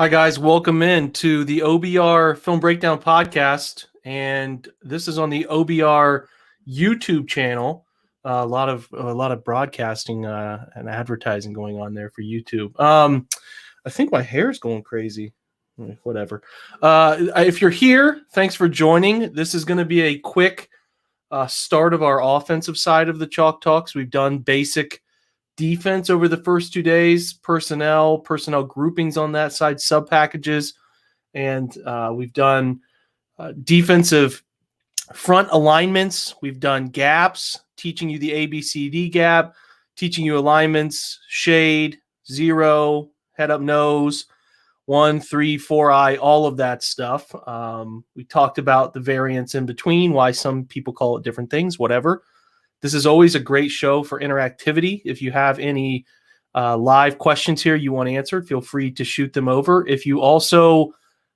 Hi, guys. Welcome in to the OBR Film Breakdown Podcast. And this is on the OBR YouTube channel. A lot of broadcasting and advertising going on there for YouTube. I think my hair is going crazy. Whatever. If you're here, thanks for joining. This is going to be a quick start of our offensive side of the Chalk Talks. We've done basic defense over the first 2 days, personnel groupings on that side, sub packages, and we've done defensive front alignments. We've done gaps, teaching you the ABCD gap, teaching you alignments, shade, 0, head up nose, 1, 3, 4 eye, all of that stuff. We talked about the variance in between, why some people call it different things, whatever. This is always a great show for interactivity. If you have any live questions here you want answered, feel free to shoot them over. If you also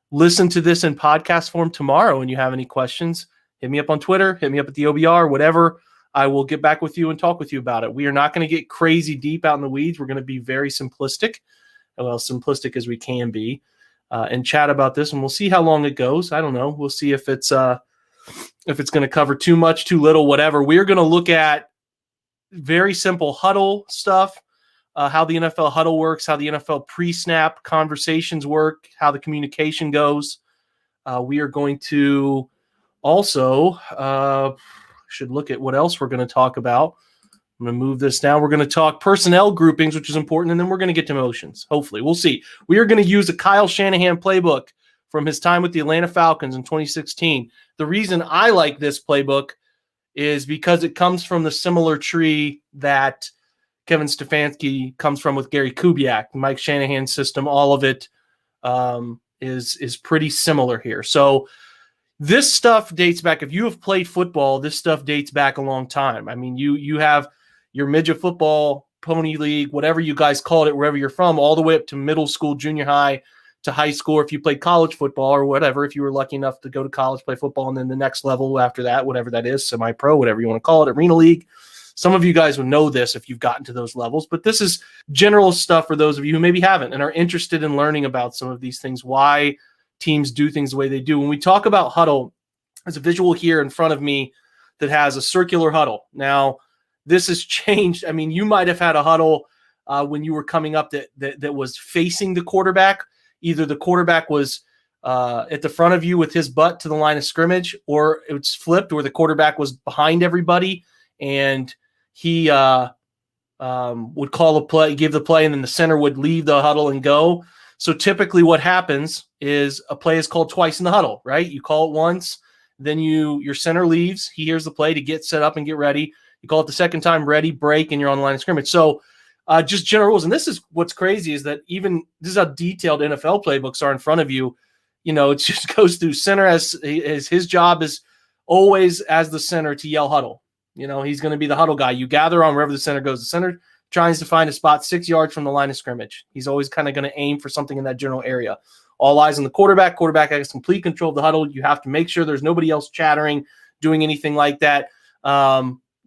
listen to this in podcast form tomorrow and you have any questions, hit me up on Twitter, hit me up at the OBR, whatever. I will get back with you and talk with you about it. We are not going to get crazy deep out in the weeds. We're going to be very simplistic, simplistic as we can be, and chat about this, and we'll see how long it goes. I don't know. We'll see if it's going to cover too much, too little, whatever. We're going to look at very simple huddle stuff, how the NFL huddle works, how the NFL pre-snap conversations work, how the communication goes. We are going to also should look at what else we're going to talk about. I'm going to move this down. We're going to talk personnel groupings, which is important, and then we're going to get to motions. Hopefully. We'll see. We are going to use a Kyle Shanahan playbook from his time with the Atlanta Falcons in 2016. The reason I like this playbook is because it comes from the similar tree that Kevin Stefanski comes from with Gary Kubiak, Mike Shanahan's system. All of it is pretty similar here. So this stuff dates back. If you have played football, this stuff dates back a long time. I mean, you have your midget football, pony league, whatever you guys called it, wherever you're from, all the way up to middle school, junior high, to high school. If you played college football or whatever, if you were lucky enough to go to college, play football, and then the next level after that, whatever that is, semi-pro, whatever you want to call it, arena league. Some of you guys would know this if you've gotten to those levels, but this is general stuff for those of you who maybe haven't and are interested in learning about some of these things, why teams do things the way they do. When we talk about huddle, there's a visual here in front of me that has a circular huddle. Now, this has changed. I mean, you might have had a huddle when you were coming up that was facing the quarterback. Either the quarterback was at the front of you with his butt to the line of scrimmage, or it's flipped, or the quarterback was behind everybody and he would call a play, give the play, and then the center would leave the huddle and go. So typically what happens is a play is called twice in the huddle, right? You call it once, then your center leaves. He hears the play to get set up and get ready. You call it the second time, ready, break, and you're on the line of scrimmage. So just general rules. And this is what's crazy is that even this is how detailed NFL playbooks are in front of you. You know, it just goes through center as his job is always as the center to yell huddle. You know, he's going to be the huddle guy. You gather on wherever the center goes. The center tries to find a spot 6 yards from the line of scrimmage. He's always kind of going to aim for something in that general area. All eyes on the quarterback. Quarterback has complete control of the huddle. You have to make sure there's nobody else chattering, doing anything like that.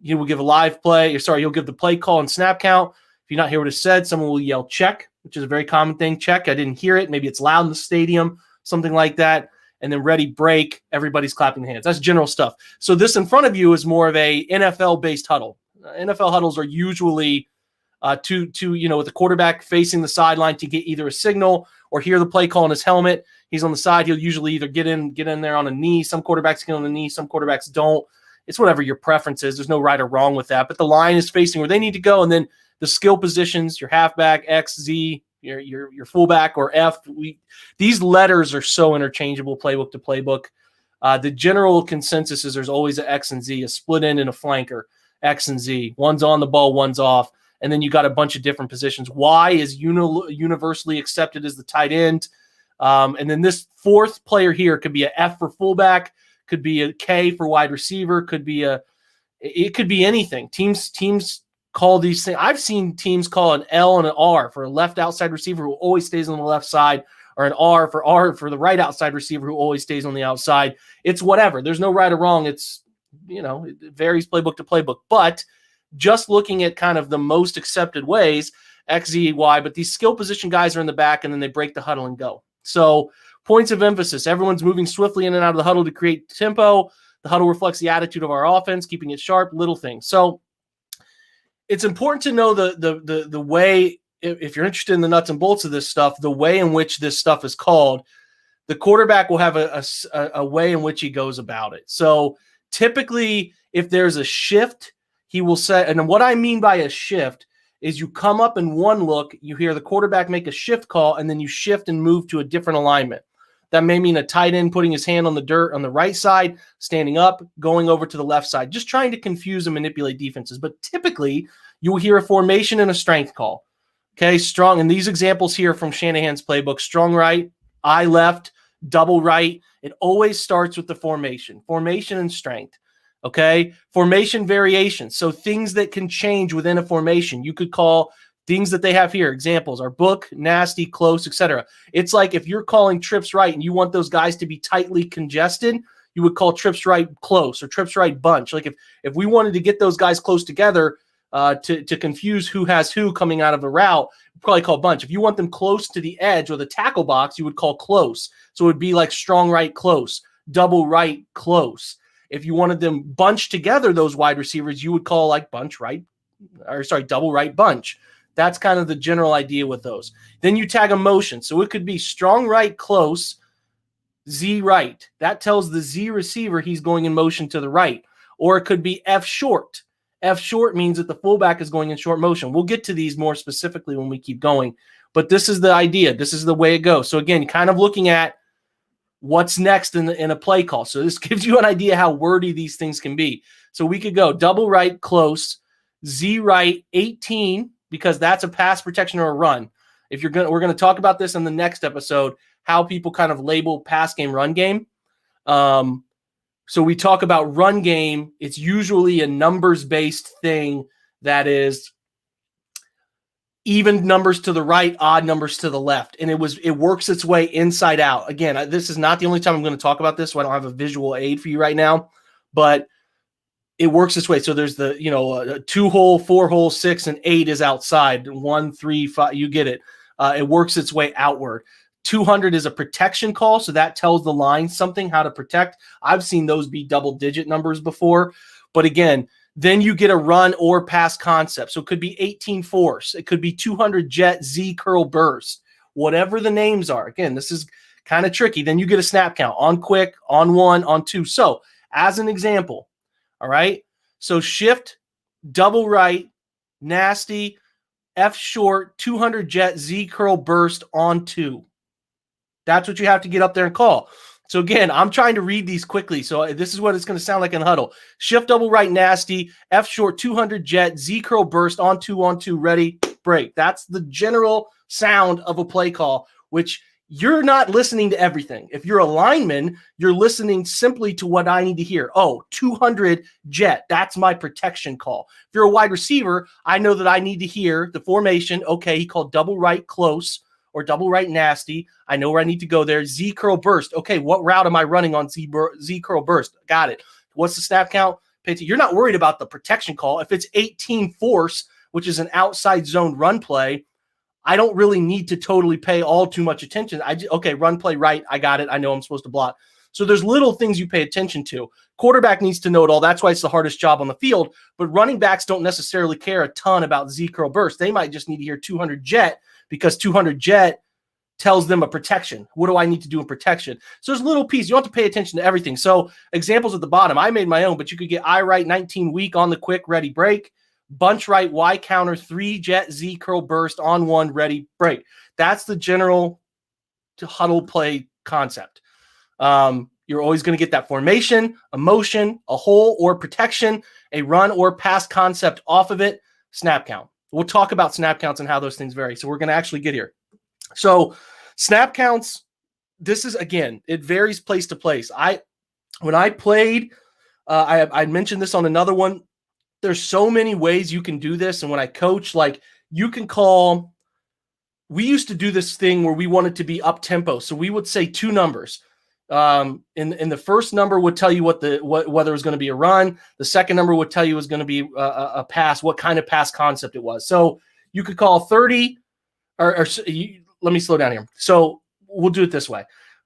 He will give a live play. He'll give the play call and snap count. If you're not hear what is said, someone will yell check, which is a very common thing. Check. I didn't hear it. Maybe it's loud in the stadium, something like that. And then ready, break. Everybody's clapping hands. That's general stuff. So this in front of you is more of a NFL-based huddle. NFL huddles are usually with the quarterback facing the sideline to get either a signal or hear the play call in his helmet. He's on the side. He'll usually either get in there on a knee. Some quarterbacks get on the knee. Some quarterbacks don't. It's whatever your preference is. There's no right or wrong with that. But the line is facing where they need to go. And then the skill positions, your halfback, X, Z, your fullback or F. These letters are so interchangeable, playbook to playbook. The general consensus is there's always an X and Z, a split end and a flanker, X and Z. One's on the ball, one's off. And then you got a bunch of different positions. Y is universally accepted as the tight end. And then this fourth player here could be a F for fullback, could be a K for wide receiver, it could be anything. Teams call these things. I've seen teams call an L and an R for a left outside receiver who always stays on the left side, or an R for the right outside receiver who always stays on the outside. It's whatever. There's no right or wrong. It's, it varies playbook to playbook. But just looking at kind of the most accepted ways, X, Z, Y, but these skill position guys are in the back and then they break the huddle and go. So points of emphasis. Everyone's moving swiftly in and out of the huddle to create tempo. The huddle reflects the attitude of our offense, keeping it sharp, little things. So it's important to know the way, if you're interested in the nuts and bolts of this stuff, the way in which this stuff is called. The quarterback will have a way in which he goes about it. So typically, if there's a shift, he will say, and what I mean by a shift is you come up in one look, you hear the quarterback make a shift call, and then you shift and move to a different alignment. That may mean a tight end putting his hand on the dirt on the right side, standing up, going over to the left side, just trying to confuse and manipulate defenses. But typically, you will hear a formation and a strength call. Okay, strong. And these examples here from Shanahan's playbook: strong right, I left, double right. It always starts with the formation and strength. Okay, formation variations. So things that can change within a formation. You could call things that they have here. Examples are book, nasty, close, etc. It's like if you're calling trips right and you want those guys to be tightly congested, you would call trips right close or trips right bunch. Like if we wanted to get those guys close together to confuse who has who coming out of a route, we'd probably call bunch. If you want them close to the edge or the tackle box, you would call close. So it would be like strong right close, double right close. If you wanted them bunched together, those wide receivers, you would call like double right bunch. That's kind of the general idea with those. Then you tag a motion. So it could be strong right close, Z right. That tells the Z receiver he's going in motion to the right. Or it could be F short. F short means that the fullback is going in short motion. We'll get to these more specifically when we keep going. But this is the idea. This is the way it goes. So again, kind of looking at what's next in a play call. So this gives you an idea how wordy these things can be. So we could go double right close, Z right 18, because that's a pass protection or a run. We're going to talk about this in the next episode, how people kind of label pass game, run game. So we talk about run game. It's usually a numbers-based thing that is even numbers to the right, odd numbers to the left. And it works its way inside out. Again, this is not the only time I'm going to talk about this, so I don't have a visual aid for you right now, but it works this way. So there's the, a 2-hole, 4-hole, 6, and 8 is outside. 1, 3, 5, you get it. It works its way outward. 200 is a protection call, so that tells the line something, how to protect. I've seen those be double-digit numbers before. But again, then you get a run or pass concept. So it could be 18 force. It could be 200 jet, Z curl burst. Whatever the names are. Again, this is kind of tricky. Then you get a snap count on quick, on 1, on 2. So as an example, all right, so shift, double right, nasty, F short, 200 jet, Z curl burst on 2. That's what you have to get up there and call. So again, I'm trying to read these quickly. So this is what it's going to sound like in huddle. Shift, double right, nasty, F short, 200 jet, Z curl burst on 2, ready, break. That's the general sound of a play call, which you're not listening to everything. If you're a lineman, you're listening simply to what I need to hear. Oh, 200 jet, that's my protection call. If you're a wide receiver, I know that I need to hear the formation. Okay, he called double right close or double right nasty. I know where I need to go there. Z curl burst. Okay, what route am I running on Z curl burst? Got it. What's the snap count? You're not worried about the protection call. If it's 18 force, which is an outside zone run play, I don't really need to totally pay all too much attention. Okay, run play right. I got it. I know I'm supposed to block. So there's little things you pay attention to. Quarterback needs to know it all. That's why it's the hardest job on the field. But running backs don't necessarily care a ton about Z curl burst. They might just need to hear 200 jet because 200 jet tells them a protection. What do I need to do in protection? So there's a little piece. You don't have to pay attention to everything. So examples at the bottom. I made my own, but you could get I right 19 weak on the quick ready break. Bunch right, Y counter, 3 jet, Z curl burst, on 1, ready, break. That's the general huddle play concept. You're always going to get that formation, a motion, a hole or protection, a run or pass concept off of it, snap count. We'll talk about snap counts and how those things vary. So we're going to actually get here. So snap counts, this is, again, it varies place to place. When I played, I mentioned this on another one, there's so many ways you can do this. And when I coach, like you can call, we used to do this thing where we wanted to be up tempo. So we would say 2 numbers. In the first number would tell you whether it was going to be a run. The second number would tell you it was going to be a pass, what kind of pass concept it was. So you could call 30 let me slow down here. So we'll do it this way.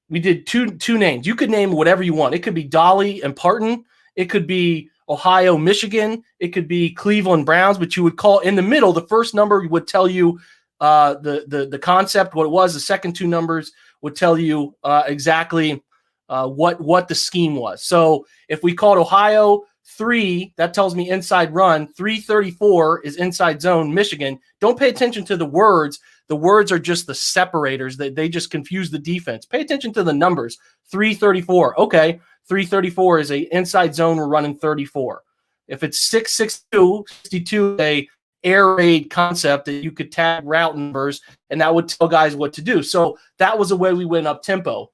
We did two names. You could name whatever you want. It could be Dolly and Parton. It could be Ohio, Michigan. It could be Cleveland Browns, but you would call in the middle. The first number would tell you the concept, what it was. The second 2 numbers would tell you exactly what the scheme was. So if we called Ohio 3, that tells me inside run. 334 is inside zone, Michigan. Don't pay attention to the words. The words are just the separators. They just confuse the defense. Pay attention to the numbers. 334. Okay, 334 is a inside zone. We're running 34. If it's 662, 62 is a air raid concept that you could tag route numbers, and that would tell guys what to do. So that was a way we went up tempo.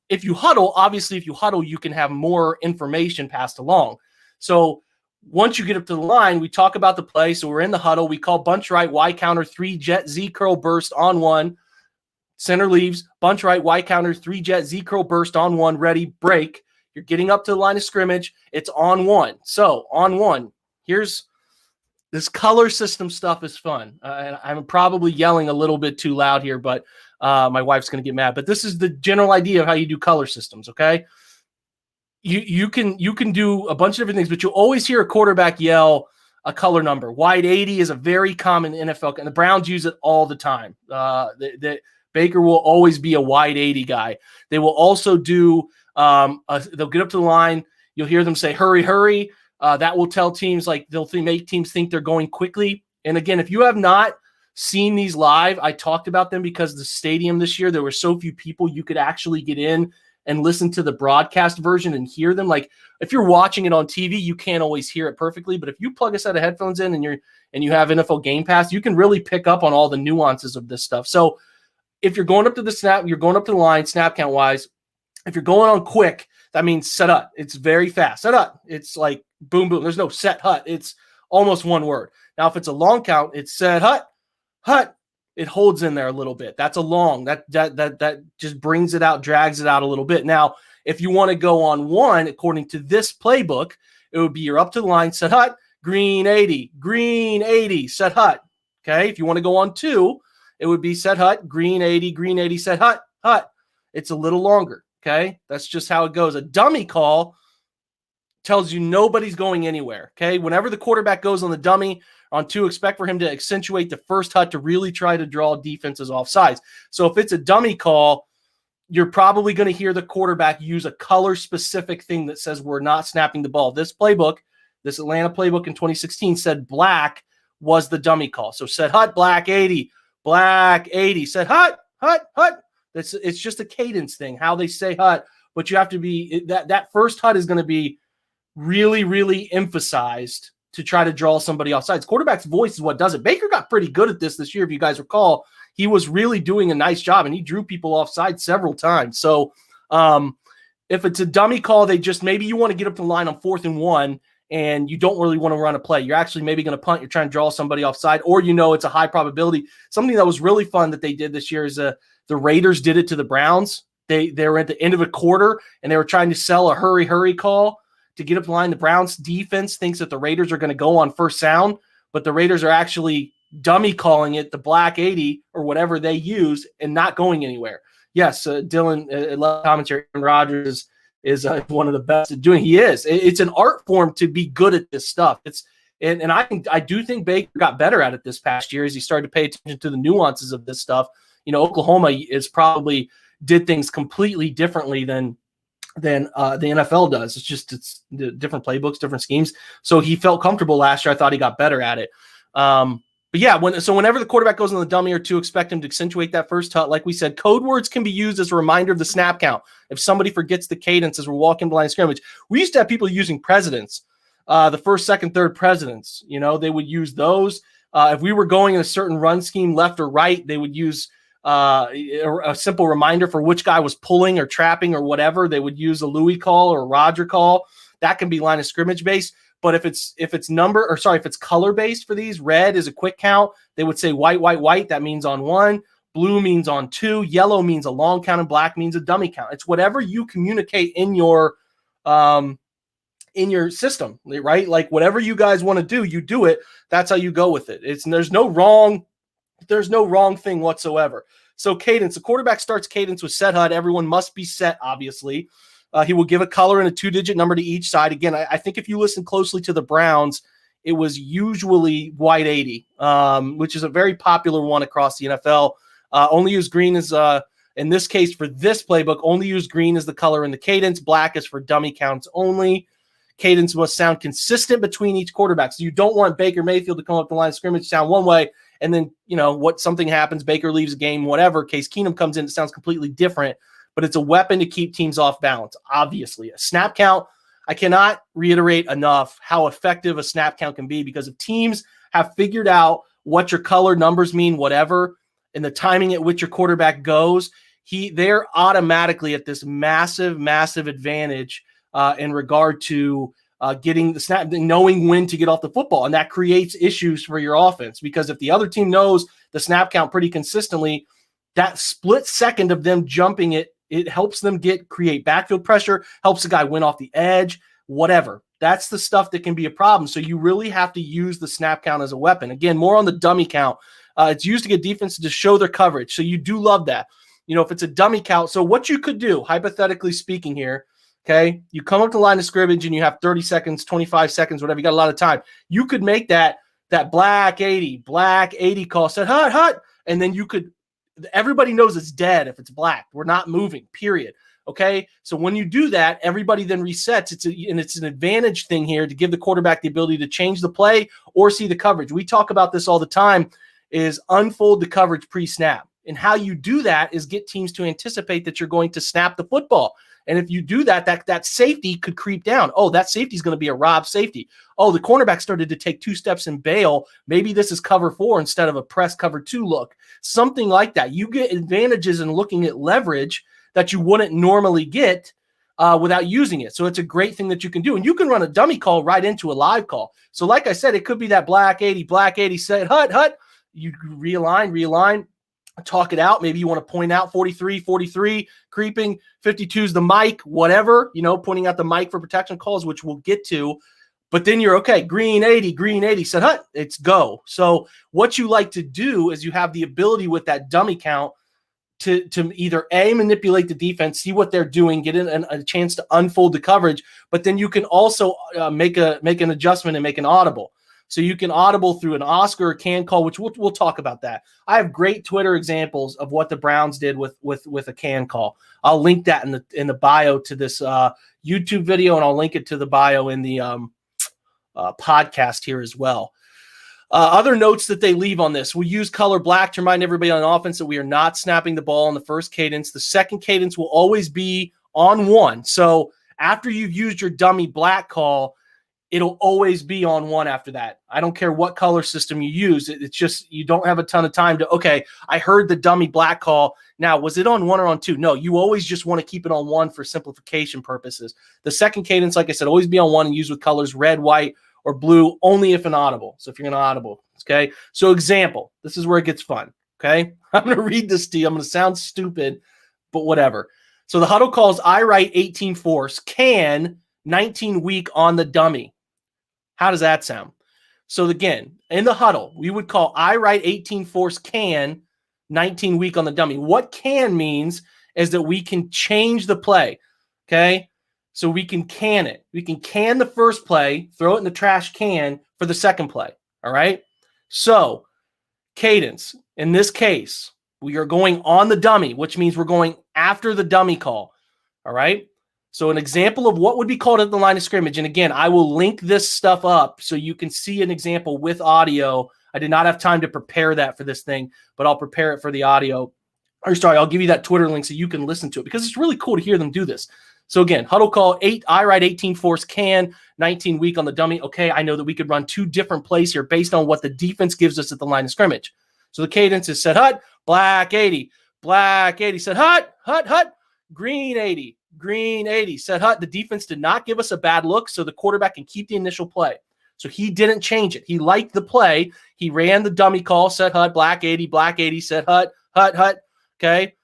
If you huddle, obviously, you can have more information passed along. So once you get up to the line, we talk about the play. So we're in the huddle. We call bunch right, Y counter, 3 jet, Z curl burst on 1. Center leaves, bunch right, Y counter, 3 jet, Z curl burst on 1, ready, break. You're getting up to the line of scrimmage. It's on 1. So on 1, here's this color system stuff is fun. And I'm probably yelling a little bit too loud here, but my wife's going to get mad. But this is the general idea of how you do color systems, okay? You can do a bunch of different things, but you'll always hear a quarterback yell a color number. Wide 80 is a very common NFL, and the Browns use it all the time. Baker will always be a wide 80 guy. They will also do they'll get up to the line. You'll hear them say, hurry, hurry. That will tell teams, like they'll make teams think they're going quickly. And again, if you have not seen these live, I talked about them because the stadium this year, there were so few people you could actually get in and listen to the broadcast version and hear them. Like if you're watching it on TV, you can't always hear it perfectly, but if you plug a set of headphones in and you have NFL Game Pass, you can really pick up on all the nuances of this stuff. So if you're going up to the snap, you're going up to the line, snap count wise. If you're going on quick, that means set up. It's very fast. Set up. It's like boom, boom. There's no set hut. It's almost one word. Now, if it's a long count, it's set hut, hut. It holds in there a little bit. That's a long. That just brings it out, drags it out a little bit. Now, if you want to go on 1, according to this playbook, it would be you're up to the line, set hut, green 80, set hut. Okay. If you want to go on 2, it would be set hut, green 80, set hut, hut. It's a little longer. Okay. That's just how it goes. A dummy call tells you nobody's going anywhere. Okay. Whenever the quarterback goes on the dummy on 2, expect for him to accentuate the first hut to really try to draw defenses off sides. So if it's a dummy call, you're probably going to hear the quarterback use a color specific thing that says we're not snapping the ball. This playbook, this Atlanta playbook in 2016 said black was the dummy call. So set hut, black 80, set hut, hut, hut. It's just a cadence thing, how they say hut, but you have to be that first hut is going to be really, really emphasized to try to draw somebody offsides. Quarterback's voice is what does it. Baker got pretty good at this year, if you guys recall. He was really doing a nice job, and he drew people offside several times. So if it's a dummy call, maybe you want to get up the line on 4th and 1, and you don't really want to run a play. You're actually maybe going to punt. You're trying to draw somebody offside, or it's a high probability. Something that was really fun that they did this year is the Raiders did it to the Browns. They were at the end of a quarter, and they were trying to sell a hurry call to get up the line. The Browns defense thinks that the Raiders are going to go on first down, but the Raiders are actually dummy calling it the black 80 or whatever they use and not going anywhere. Yes, Dylan, commentary, Aaron Rodgers is one of the best at doing. He is. It's an art form to be good at this stuff. And I do think Baker got better at it this past year as he started to pay attention to the nuances of this stuff. Oklahoma is probably did things completely differently than the NFL does. It's the different playbooks, different schemes. So he felt comfortable last year. I thought he got better at it. But yeah, whenever the quarterback goes on the dummy or two, expect him to accentuate that first hut. Like we said, code words can be used as a reminder of the snap count. If somebody forgets the cadence as we're walking the line of scrimmage, we used to have people using presidents, the first, second, third presidents. They would use those. If we were going in a certain run scheme, left or right, they would use a simple reminder for which guy was pulling or trapping or whatever. They would use a Louis call or a Roger call. That can be line of scrimmage based. But if it's color based for these, red is a quick count. They would say white. That means on 1. Blue means on 2. Yellow means a long count, and black means a dummy count. It's whatever you communicate in your system, right? Like whatever you guys want to do, you do it. That's how you go with it. There's no wrong thing whatsoever. So cadence, the quarterback starts cadence with set HUD. Everyone must be set, obviously. He will give a color and a 2-digit number to each side. Again, I think if you listen closely to the Browns, it was usually white 80, which is a very popular one across the NFL. Only use green as, in this case, for this playbook, only use green as the color in the cadence. Black is for dummy counts only. Cadence must sound consistent between each quarterback. So you don't want Baker Mayfield to come up the line of scrimmage, sound one way, and then, something happens, Baker leaves the game, whatever. Case Keenum comes in, it sounds completely different. But it's a weapon to keep teams off balance, obviously. A snap count, I cannot reiterate enough how effective a snap count can be, because if teams have figured out what your color numbers mean, whatever, and the timing at which your quarterback goes, they're automatically at this massive, massive advantage in regard to getting the snap, knowing when to get off the football. And that creates issues for your offense, because if the other team knows the snap count pretty consistently, that split second of them jumping it helps them create backfield pressure, helps the guy win off the edge, whatever. That's the stuff that can be a problem. So you really have to use the snap count as a weapon. Again, more on the dummy count. It's used to get defenses to show their coverage. So you do love that. If it's a dummy count. So what you could do, hypothetically speaking here, okay, you come up to the line of scrimmage and you have 30 seconds, 25 seconds, whatever. You got a lot of time. You could make that black 80 call, said hut, and then everybody knows it's dead if it's black. We're not moving, period. Okay, so when you do that, everybody then resets. It's an advantage thing here to give the quarterback the ability to change the play or see the coverage. We talk about this all the time, is unfold the coverage pre-snap. And how you do that is get teams to anticipate that you're going to snap the football. And if you do that, that safety could creep down. Oh, that safety is going to be a rob safety. Oh, the cornerback started to take 2 steps and bail. Maybe this is cover 4 instead of a press cover 2 look. Something like that. You get advantages in looking at leverage that you wouldn't normally get without using it. So it's a great thing that you can do. And you can run a dummy call right into a live call. So like I said, it could be that black 80 set hut. You realign. Talk it out. Maybe you want to point out 43, creeping, 52 is the mic, whatever, pointing out the mic for protection calls, which we'll get to. But then you're okay. Green 80, said hut, it's go. So what you like to do is you have the ability with that dummy count to either manipulate the defense, see what they're doing, get in a chance to unfold the coverage, but then you can also make an adjustment and make an audible. So you can audible through an Oscar or can call, which we'll talk about that. I have great Twitter examples of what the Browns did with a can call. I'll link that in the bio to this YouTube video, and I'll link it to the bio in the podcast here as well. Other notes that they leave on this: we use color black to remind everybody on offense that we are not snapping the ball on the first cadence. The second cadence will always be on 1. So after you've used your dummy black call, it'll always be on 1 after that. I don't care what color system you use. It's just you don't have a ton of time to, okay, I heard the dummy black call. Now, was it on 1 or on 2? No, you always just want to keep it on 1 for simplification purposes. The second cadence, like I said, always be on 1 and use with colors red, white, or blue, only if inaudible. So if you're going to audible, okay? So example, this is where it gets fun, okay? I'm going to read this to you. I'm going to sound stupid, but whatever. So the huddle calls I write 18 force, can 19 weak on the dummy. How does that sound? So again, in the huddle, we would call I write 18 force, can 19 weak on the dummy. What can means is that we can change the play, okay? So we can can it. We can can the first play, throw it in the trash can for the second play, all right? So cadence, in this case, we are going on the dummy, which means we're going after the dummy call, all right? So an example of what would be called at the line of scrimmage, and again, I will link this stuff up so you can see an example with audio. I did not have time to prepare that for this thing, but I'll prepare it for the audio. Or sorry, I'll give you that Twitter link so you can listen to it because it's really cool to hear them do this. So again, huddle call, I write 18 force, can 19 weak on the dummy. Okay, I know that we could run 2 different plays here based on what the defense gives us at the line of scrimmage. So the cadence is set hut, black 80, set hut, green 80. Green 80, set hut. The defense did not give us a bad look, so the quarterback can keep the initial play. So he didn't change it. He liked the play. He ran the dummy call, set hut, black 80, set hut. Okay?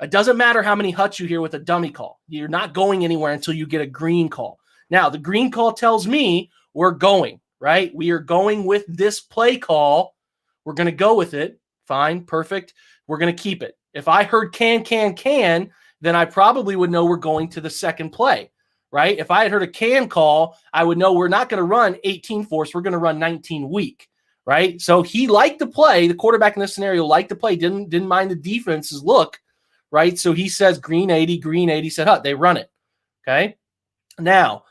It doesn't matter how many huts you hear with a dummy call. You're not going anywhere until you get a green call. Now, the green call tells me we're going, right? We are going with this play call. We're going to go with it. Fine, perfect. We're going to keep it. If I heard can, then I probably would know we're going to the second play, right? If I had heard a can call, I would know we're not going to run 18 force. We're going to run 19 weak, right? So he liked the play. The quarterback in this scenario liked the play, didn't mind the defense's look, right? So he says green 80, set hut. They run it, okay? Now,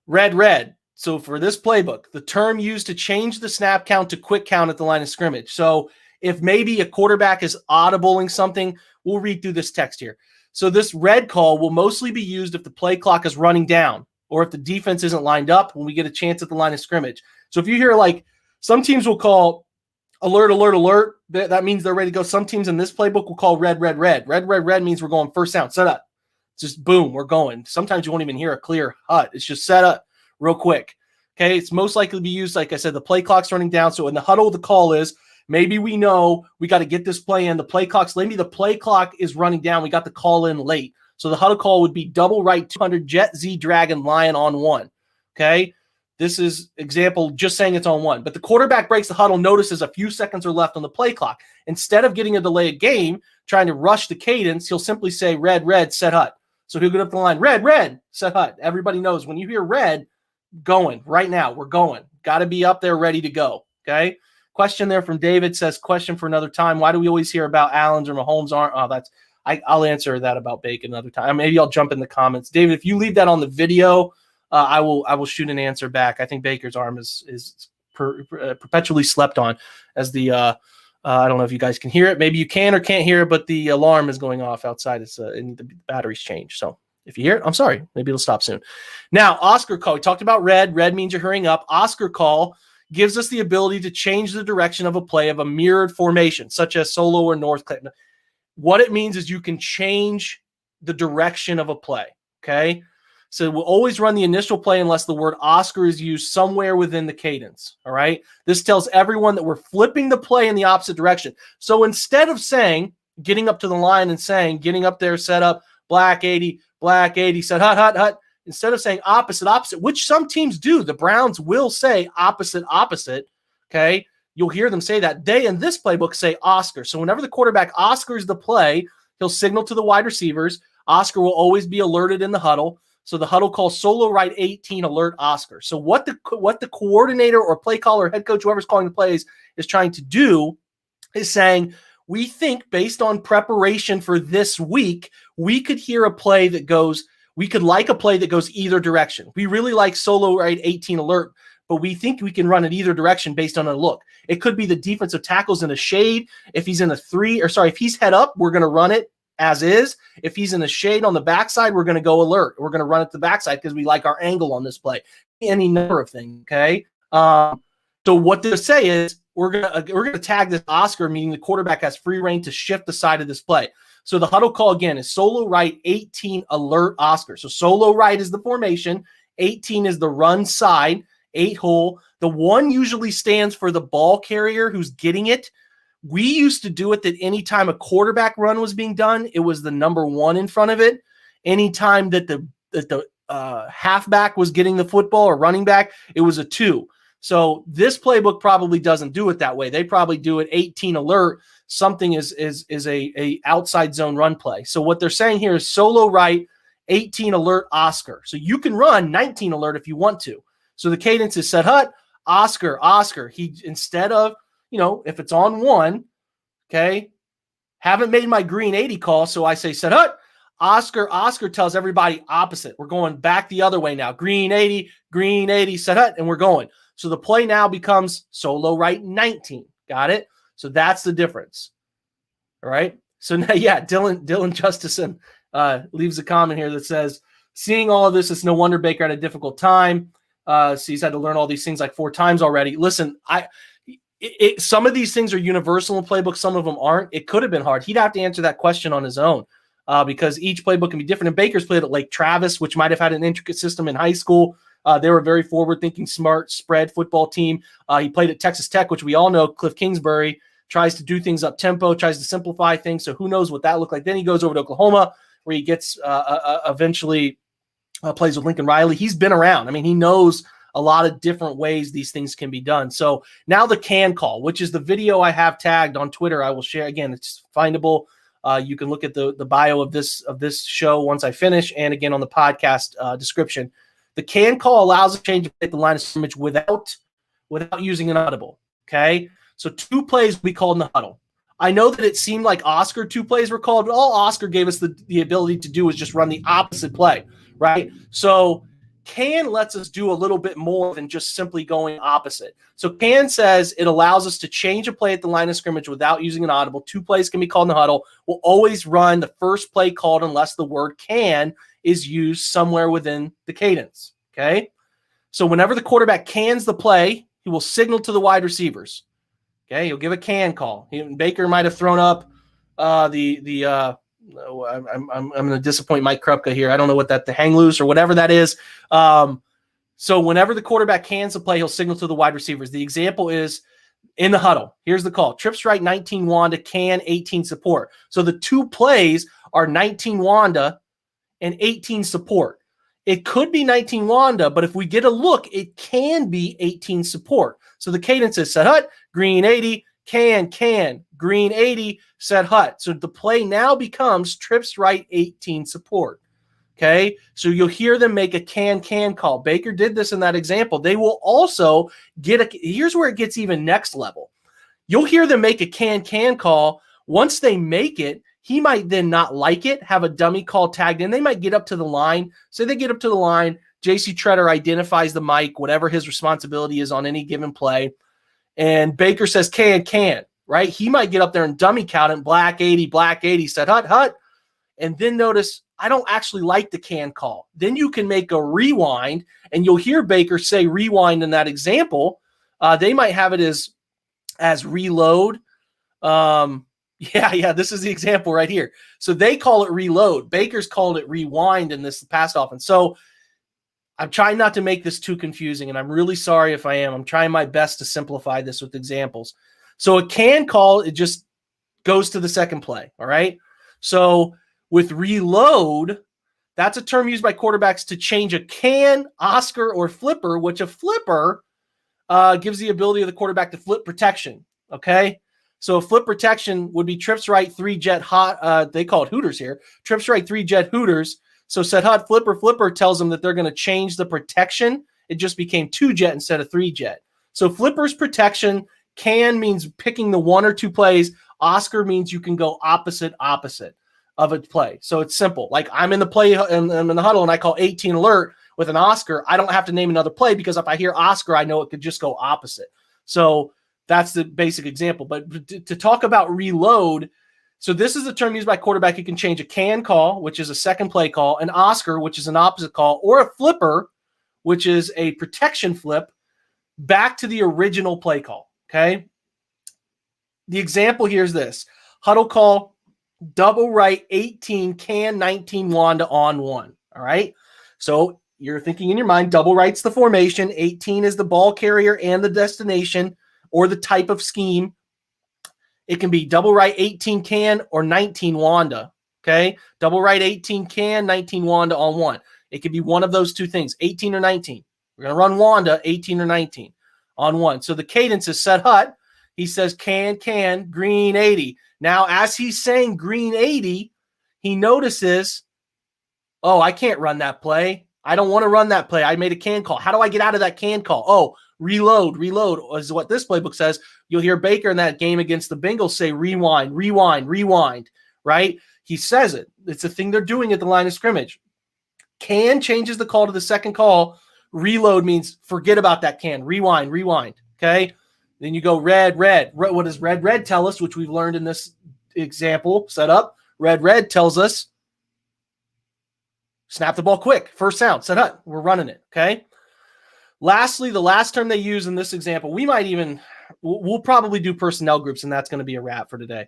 red. So for this playbook, the term used to change the snap count to quick count at the line of scrimmage. So if maybe a quarterback is audibling something, we'll read through this text here. So this red call will mostly be used if the play clock is running down or if the defense isn't lined up when we get a chance at the line of scrimmage. So if you hear like some teams will call alert, that means they're ready to go. Some teams in this playbook will call red. Red means we're going first down, set up. Just boom, we're going. Sometimes you won't even hear a clear hut. It's just set up real quick. Okay, it's most likely to be used, like I said, the play clock's running down. So in the huddle, the call is, maybe we know we got to get this play in. The play clock is running down. We got the call in late. So the huddle call would be double right 200 Jet Z Dragon Lion on 1. Okay. This is example just saying it's on 1. But the quarterback breaks the huddle, notices a few seconds are left on the play clock. Instead of getting a delayed game, trying to rush the cadence, he'll simply say red, set hut. So he'll get up the line, red, set hut. Everybody knows when you hear red, going right now. We're going. Got to be up there ready to go. Okay. Question there from David says, question for another time. Why do we always hear about Allen's or Mahomes aren't? Oh, I'll answer that about Bacon another time. Maybe I'll jump in the comments. David, if you leave that on the video, I will shoot an answer back. I think Baker's arm is perpetually slept on as the, I don't know if you guys can hear it. Maybe you can or can't hear it, but the alarm is going off outside. It's the battery's changed. So if you hear it, I'm sorry. Maybe it'll stop soon. Now, Oscar call. We talked about red. Red means you're hurrying up. Oscar call gives us the ability to change the direction of a play of a mirrored formation, such as solo or north clip. What it means is you can change the direction of a play, okay? So we'll always run the initial play unless the word Oscar is used somewhere within the cadence, all right? This tells everyone that we're flipping the play in the opposite direction. So instead of saying, getting up to the line and saying, getting up there, set up, black 80, set hut, instead of saying opposite, which some teams do, the Browns will say opposite, okay? You'll hear them say that. They, in this playbook, say Oscar. So whenever the quarterback Oscars the play, he'll signal to the wide receivers. Oscar will always be alerted in the huddle. So the huddle calls solo right 18, alert Oscar. So what the coordinator or play caller, head coach, whoever's calling the plays, is trying to do is saying, we think based on preparation for this week, we could hear a play that goes, we could like a play that goes either direction. We really like solo right 18 alert, but we think we can run it either direction based on a look. It could be the defensive tackle's in a shade. If he's in a if he's head up, we're going to run it as is. If he's in the shade on the backside, we're going to go alert. We're going to run it to the backside because we like our angle on this play. Any number of things, okay? So what they say is we're gonna tag this Oscar, meaning the quarterback has free reign to shift the side of this play. So the huddle call again is solo right 18 alert Oscar. So solo right is the formation, 18 is the run side, 8 hole. The 1 usually stands for the ball carrier who's getting it. We used to do it that anytime a quarterback run was being done, it was the number 1 in front of it. Anytime that the halfback was getting the football or running back, it was a 2. So this playbook probably doesn't do it that way. They probably do it 18 alert. Something is a outside zone run play. So what they're saying here is solo right, 18 alert Oscar. So you can run 19 alert if you want to. So the cadence is set hut, Oscar. He, instead of, if it's on 1, okay, haven't made my green 80 call. So I say set hut, Oscar tells everybody opposite. We're going back the other way now. Green 80, set hut, and we're going. So the play now becomes solo right 19. Got it? So that's the difference. All right. So now, yeah, Dylan Justison leaves a comment here that says, seeing all of this, it's no wonder Baker had a difficult time. So he's had to learn all these things like 4 times already. Listen, some of these things are universal in playbook. Some of them aren't. It could have been hard. He'd have to answer that question on his own because each playbook can be different. And Baker's played at Lake Travis, which might have had an intricate system in high school. They were a very forward-thinking, smart spread football team. He played at Texas Tech, which we all know Cliff Kingsbury tries to do things up tempo, tries to simplify things. So who knows what that looked like. Then he goes over to Oklahoma, where he gets eventually plays with Lincoln Riley. He's been around. I mean, he knows a lot of different ways these things can be done. So now the can call, which is the video I have tagged on Twitter. I will share again. It's findable. You can look at the bio of this show once I finish, and again on the podcast description. The can call allows a change of the line of scrimmage without using an audible. Okay, so 2 plays will be called in the huddle. I know that it seemed like Oscar 2 plays were called, but all Oscar gave us the ability to do was just run the opposite play, right? So can lets us do a little bit more than just simply going opposite. So can says it allows us to change a play at the line of scrimmage without using an audible. 2 plays can be called in the huddle. We'll always run the first play called unless the word can is used somewhere within the cadence, okay? So whenever the quarterback cans the play, he will signal to the wide receivers, okay? He'll give a can call. Baker might have thrown up I'm going to disappoint Mike Krupka here. I don't know what the hang loose or whatever that is. So whenever the quarterback cans the play, he'll signal to the wide receivers. The example is in the huddle. Here's the call. Trip strike 19 Wanda, can 18 support. So the 2 plays are 19 Wanda and 18 support. It could be 19 Wanda, but if we get a look, it can be 18 support. So the cadence is set hut, green 80, can, green 80, set hut. So the play now becomes trips right 18 support. Okay, so you'll hear them make a can call. Baker did this in that example. They will also here's where it gets even next level. You'll hear them make a can call. Once they make it, he might then not like it, have a dummy call tagged in. They might get up to the line. So they get up to the line. JC Treader identifies the mic, whatever his responsibility is on any given play. And Baker says, can, right? He might get up there and dummy count it, black 80, set hut. And then notice, I don't actually like the can call. Then you can make a rewind, and you'll hear Baker say rewind in that example. They might have it as reload. Yeah, this is the example right here. So they call it reload. Baker's called it rewind in this past offense. So I'm trying not to make this too confusing, and I'm really sorry if I am. I'm trying my best to simplify this with examples. So a can call, it just goes to the second play, all right? So with reload, that's a term used by quarterbacks to change a can, Oscar, or flipper, which a flipper gives the ability of the quarterback to flip protection, okay? So flip protection would be trips right 3 jet hot. They call it Hooters here. Trips right 3 jet Hooters. So set hot flipper tells them that they're going to change the protection. It just became 2 jet instead of 3 jet. So flipper's protection. Can means picking the 1 or 2 plays. Oscar means you can go opposite of a play. So it's simple. Like I'm in the play and I'm in the huddle and I call 18 alert with an Oscar. I don't have to name another play because if I hear Oscar, I know it could just go opposite. So that's the basic example. But to talk about reload, So this is a term used by quarterback. You can change a can call, which is a second play call, an Oscar, which is an opposite call, or a flipper, which is a protection flip, back to the original play call, okay? The example here is this. Huddle call, double right 18, can 19, Wanda on 1, all right? So you're thinking in your mind, double right's the formation, 18 is the ball carrier and the destination or the type of scheme. It can be double right 18 can or 19 Wanda, okay? Double right 18 can, 19 Wanda on 1. It could be one of those two things, 18 or 19. We're going to run Wanda 18 or 19 on 1. So the cadence is set hut. He says can, green 80. Now, as he's saying green 80, he notices, oh, I can't run that play. I don't want to run that play. I made a can call. How do I get out of that can call? Oh, reload is what this playbook says. You'll hear Baker in that game against the Bengals say rewind, right? He says it. It's a thing they're doing at the line of scrimmage. Can changes the call to the second call. Reload means forget about that can. Rewind, okay? Then you go red. What does red tell us, which we've learned in this example setup? Red tells us snap the ball quick. First sound, set up. We're running it, okay? Lastly, the last term they use in this example, we'll probably do personnel groups, and that's going to be a wrap for today.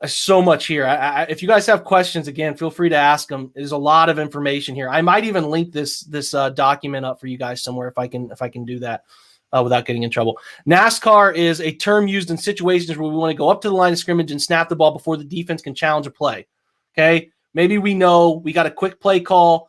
There's so much here. If you guys have questions, again, feel free to ask them. There's a lot of information here. I might even link this document up for you guys somewhere if I can do that without getting in trouble. NASCAR is a term used in situations where we want to go up to the line of scrimmage and snap the ball before the defense can challenge a play. Okay, maybe we know we got a quick play call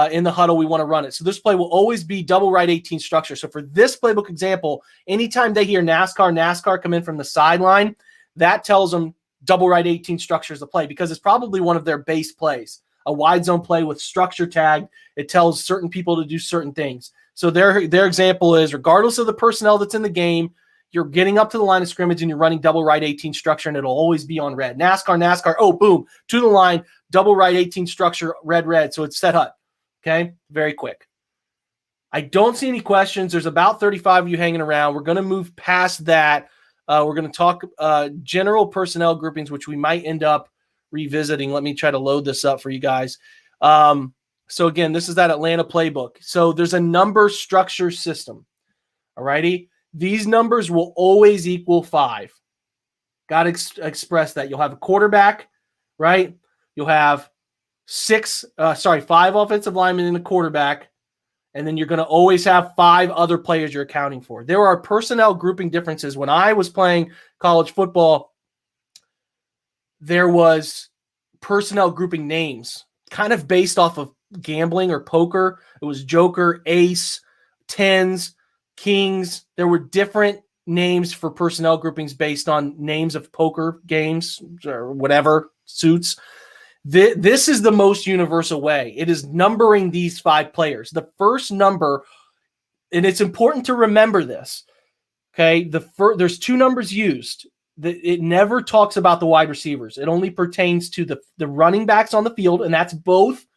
in the huddle. We want to run it. So this play will always be double right 18 structure. So for this playbook example, anytime they hear NASCAR come in from the sideline, that tells them double right 18 structure is the play because it's probably one of their base plays, a wide zone play with structure tagged. It tells certain people to do certain things. So their example is regardless of the personnel that's in the game, you're getting up to the line of scrimmage and you're running double right 18 structure and it'll always be on red. NASCAR, oh, boom, to the line, double right 18 structure, red. So it's set up. Okay, very quick. I don't see any questions. There's about 35 of you hanging around. We're going to move past that. We're going to talk general personnel groupings, which we might end up revisiting. Let me try to load this up for you guys. So again, this is that Atlanta playbook. So there's a number structure system. All righty. These numbers will always equal 5. Got to express that. You'll have a quarterback, right? You'll have 5 offensive linemen and a quarterback. And then you're going to always have 5 other players you're accounting for. There are personnel grouping differences. When I was playing college football, there was personnel grouping names kind of based off of gambling or poker. It was Joker, Ace, Tens, Kings. There were different names for personnel groupings based on names of poker games or whatever suits. This is the most universal way. It is numbering these 5 players. The first number, and it's important to remember this, okay? There's 2 numbers used. It never talks about the wide receivers. It only pertains to the running backs on the field, and that's both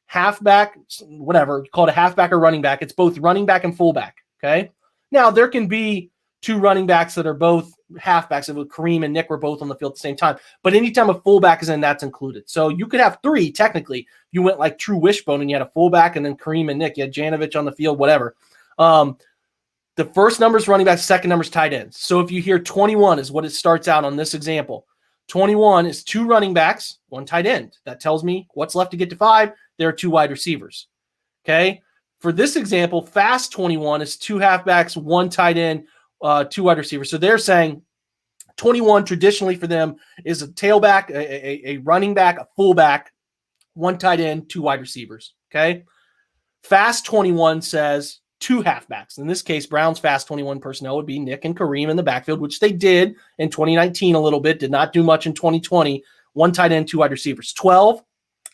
halfback, whatever, you call it a halfback or running back. It's both running back and fullback, okay? Now, there can be 2 running backs that are both halfbacks. If Kareem and Nick were both on the field at the same time. But anytime a fullback is in, that's included. So you could have 3, technically. You went like true wishbone and you had a fullback and then Kareem and Nick. You had Janovich on the field, whatever. The first number is running back, second number is tight ends. So if you hear 21 is what it starts out on this example. 21 is 2 running backs, 1 tight end. That tells me what's left to get to 5. There are 2 wide receivers. Okay? For this example, fast 21 is 2 halfbacks, 1 tight end, 2 wide receivers. So they're saying 21 traditionally for them is a tailback, a running back, a fullback, 1 tight end, 2 wide receivers. Okay. Fast 21 says 2 halfbacks. In this case, Brown's fast 21 personnel would be Nick and Kareem in the backfield, which they did in 2019 a little bit, did not do much in 2020. 1 tight end, 2 wide receivers. 12,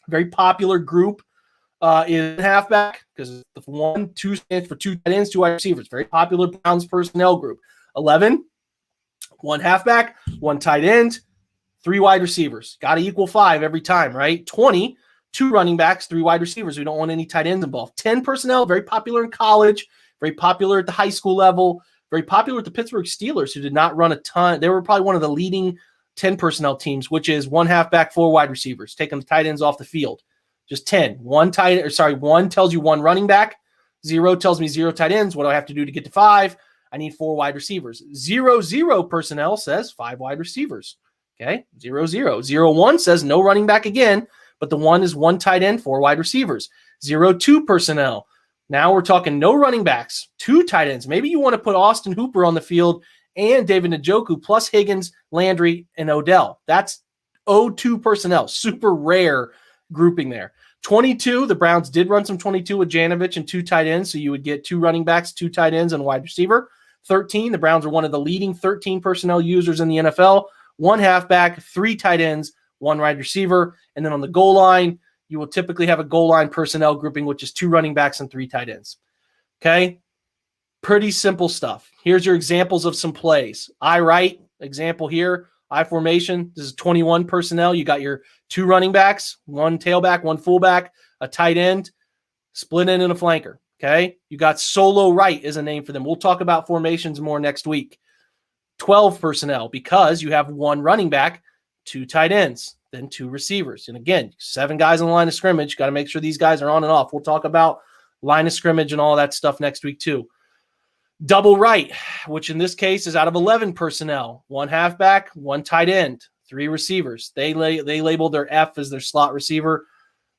very popular group is halfback because the 1, 2 stands for 2 tight ends, 2 wide receivers. Very popular Browns personnel group. 11, 1 halfback, 1 tight end, 3 wide receivers. Got to equal 5 every time, right? 20, 2 running backs, 3 wide receivers. We don't want any tight ends involved. 10 personnel, very popular in college, very popular at the high school level, very popular with the Pittsburgh Steelers, who did not run a ton. They were probably one of the leading 10 personnel teams, which is 1 halfback, 4 wide receivers, taking the tight ends off the field. Just 10. 1 tells you 1 running back. 0 tells me 0 tight ends. What do I have to do to get to 5? I need 4 wide receivers. 0 personnel says 5 wide receivers. Okay, 0 1 says no running back again, but the 1 is 1 tight end, 4 wide receivers. 2 personnel. Now we're talking no running backs, 2 tight ends. Maybe you want to put Austin Hooper on the field and David Njoku plus Higgins, Landry, and Odell. That's 2 personnel. Super rare grouping there. 22, the Browns did run some 22 with Janovich and 2 tight ends, so you would get 2 running backs, 2 tight ends, and a wide receiver. 13, the Browns are one of the leading 13 personnel users in the NFL. 1 halfback, 3 tight ends, 1 wide receiver. And then on the goal line, you will typically have a goal line personnel grouping, which is 2 running backs and 3 tight ends. Okay? Pretty simple stuff. Here's your examples of some plays. I right, example here. I formation. This is 21 personnel. You got your 2 running backs, 1 tailback, 1 fullback, a tight end, split end, and a flanker. Okay? You got solo right is a name for them. We'll talk about formations more next week. 12 personnel because you have 1 running back, 2 tight ends, then 2 receivers. And again, 7 guys on the line of scrimmage. Got to make sure these guys are on and off. We'll talk about line of scrimmage and all that stuff next week too. Double right, which in this case is out of 11 personnel. 1 halfback, 1 tight end, 3 receivers. They label their F as their slot receiver.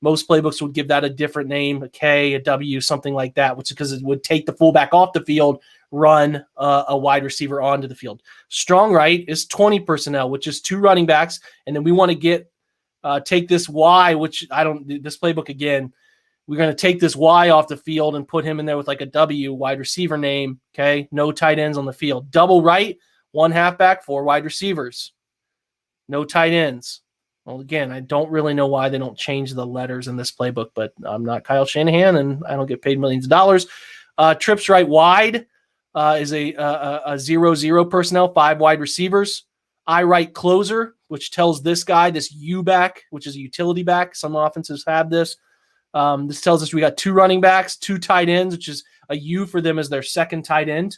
Most playbooks would give that a different name, a K, a W, something like that, which is because it would take the fullback off the field, run a wide receiver onto the field. Strong right is 20 personnel, which is 2 running backs. And then we want to take this Y, which this playbook again, we're going to take this Y off the field and put him in there with like a W, wide receiver name. Okay. No tight ends on the field. Double right, 1 halfback, 4 wide receivers. No tight ends. Well, again, I don't really know why they don't change the letters in this playbook, but I'm not Kyle Shanahan and I don't get paid millions of dollars. Trips right wide is a 0-0 personnel, 5 wide receivers. I right closer, which tells this guy, this U back, which is a utility back. Some offenses have this. This tells us we got 2 running backs, 2 tight ends, which is a U for them as their second tight end.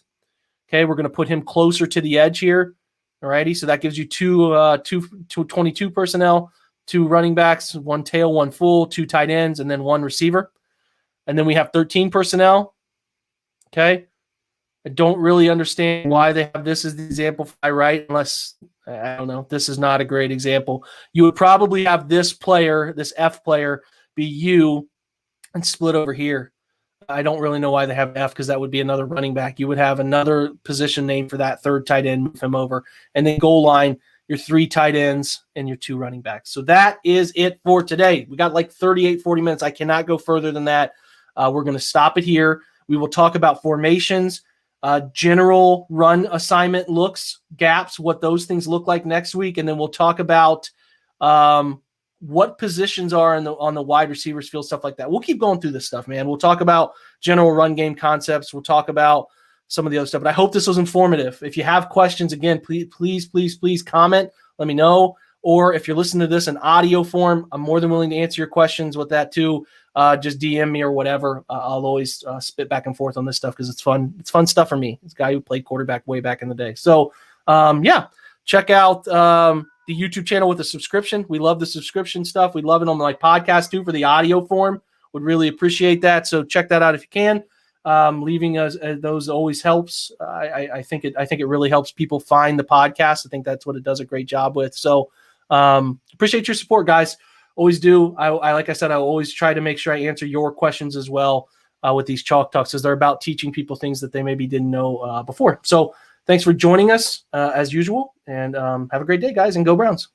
Okay, we're going to put him closer to the edge here. Alrighty, so that gives you 22 personnel, 2 running backs, 1 tail, 1 full, 2 tight ends, and then 1 receiver. And then we have 13 personnel. Okay, I don't really understand why they have this as the example for I right, unless, I don't know, this is not a great example. You would probably have this player, this F player, be U and split over here. I don't really know why they have F because that would be another running back. You would have another position name for that 3rd tight end, move him over. And then goal line, your 3 tight ends and your 2 running backs. So that is it for today. We got like 38, 40 minutes. I cannot go further than that. We're going to stop it here. We will talk about formations, general run assignment looks, gaps, what those things look like next week. And then we'll talk about what positions are on the wide receivers field, stuff like that. We'll keep going through this stuff, man. We'll talk about general run game concepts. We'll talk about some of the other stuff, but I hope this was informative. If you have questions, again, please comment. Let me know. Or if you're listening to this in audio form, I'm more than willing to answer your questions with that too. Just DM me or whatever. I'll always spit back and forth on this stuff because it's fun. It's fun stuff for me. It's a guy who played quarterback way back in the day. So check out the YouTube channel with a subscription. We love the subscription stuff. We love it on the podcast too for the audio form. Would really appreciate that. So check that out if you can. Leaving us those always helps. I think it really helps people find the podcast. I think that's what it does a great job with. So appreciate your support, guys. Always do. I like I said, I always try to make sure I answer your questions as well with these Chalk Talks, as they're about teaching people things that they maybe didn't know before. So thanks for joining us as usual, and have a great day, guys, and go Browns.